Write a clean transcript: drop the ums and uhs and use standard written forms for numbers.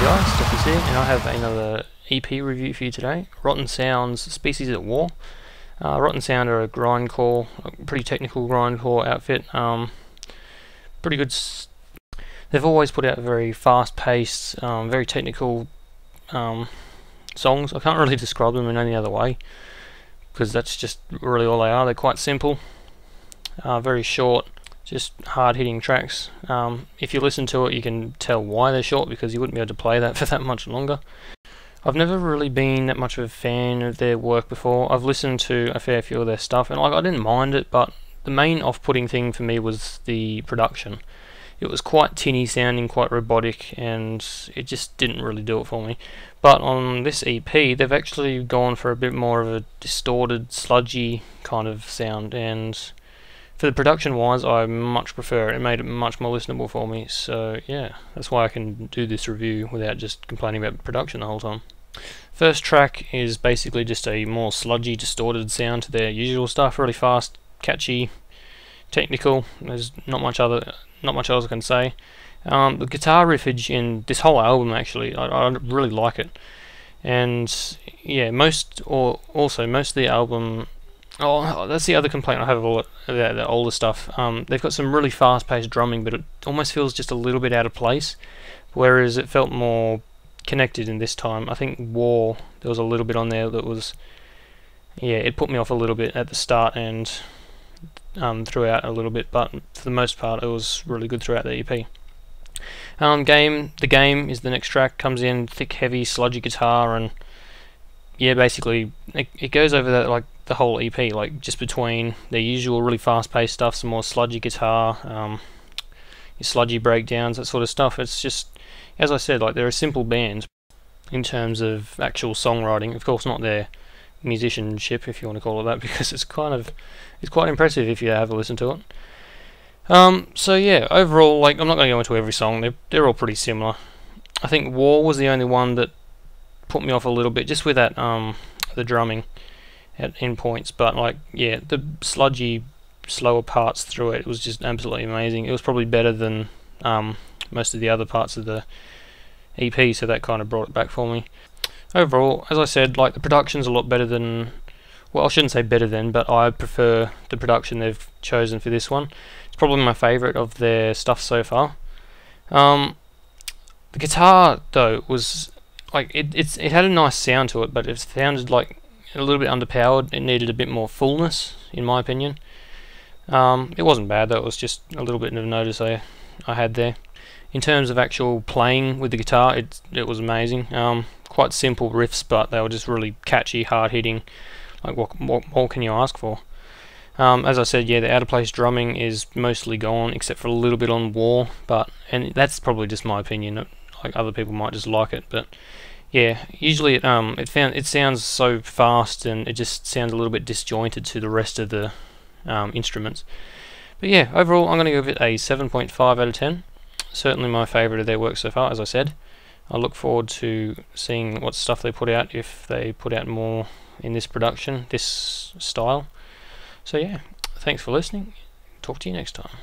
guys, Steph's here, and I have another EP review for you today. Rotten Sound's Species at War. Rotten Sound are a grindcore, a pretty technical grindcore outfit. Pretty good. They've always put out very fast-paced, very technical songs. I can't really describe them in any other way, because that's just really all they are. They're quite simple, very short, just hard-hitting tracks. If you listen to it, you can tell why they're short, because you wouldn't be able to play that for that much longer. I've never really been that much of a fan of their work before. I've listened to a fair few of their stuff, and I didn't mind it, but the main off-putting thing for me was the production. It was quite tinny sounding, quite robotic, and it just didn't really do it for me. But on this EP, they've actually gone for a bit more of a distorted, sludgy kind of sound, and for the production wise, I much prefer it. It made it much more listenable for me, so yeah, that's why I can do this review without just complaining about production the whole time. First track is basically just a more sludgy, distorted sound to their usual stuff. Really fast, catchy, technical. There's not much else I can say. The guitar riffage in this whole album, actually, I really like it. And yeah, most of the album. Oh, that's the other complaint I have about the older stuff. They've got some really fast-paced drumming, but it almost feels just a little bit out of place, whereas it felt more connected in this time. I think War, there was a little bit on there that was, yeah, it put me off a little bit at the start and throughout a little bit, but for the most part it was really good throughout the EP. The Game is the next track. Comes in, thick, heavy, sludgy guitar, and yeah, basically it goes over that, like the whole EP, like just between their usual really fast-paced stuff, some more sludgy guitar, your sludgy breakdowns, that sort of stuff. It's just, as I said, like they're a simple band in terms of actual songwriting. Of course, not their musicianship, if you want to call it that, because it's quite impressive if you have a listen to it. So yeah, overall, like I'm not going to go into every song. They're all pretty similar. I think War was the only one that put me off a little bit, just with that the drumming in points, but like yeah, the sludgy, slower parts through it was just absolutely amazing. It was probably better than most of the other parts of the EP, so that kind of brought it back for me. Overall, as I said, like the production's a lot better than, well, I shouldn't say better than, but I prefer the production they've chosen for this one. It's probably my favourite of their stuff so far. The guitar though was like it had a nice sound to it, but it sounded like a little bit underpowered. It needed a bit more fullness, in my opinion. It wasn't bad though. It was just a little bit of notice I had there. In terms of actual playing with the guitar, it was amazing. Quite simple riffs, but they were just really catchy, hard-hitting. Like what more can you ask for? As I said, yeah, the out-of-place drumming is mostly gone, except for a little bit on War. And that's probably just my opinion. Like other people might just like it, but yeah, usually it sounds so fast, and it just sounds a little bit disjointed to the rest of the instruments. But yeah, overall, I'm going to give it a 7.5 out of 10. Certainly my favourite of their work so far, as I said. I look forward to seeing what stuff they put out, if they put out more in this production, this style. So yeah, thanks for listening. Talk to you next time.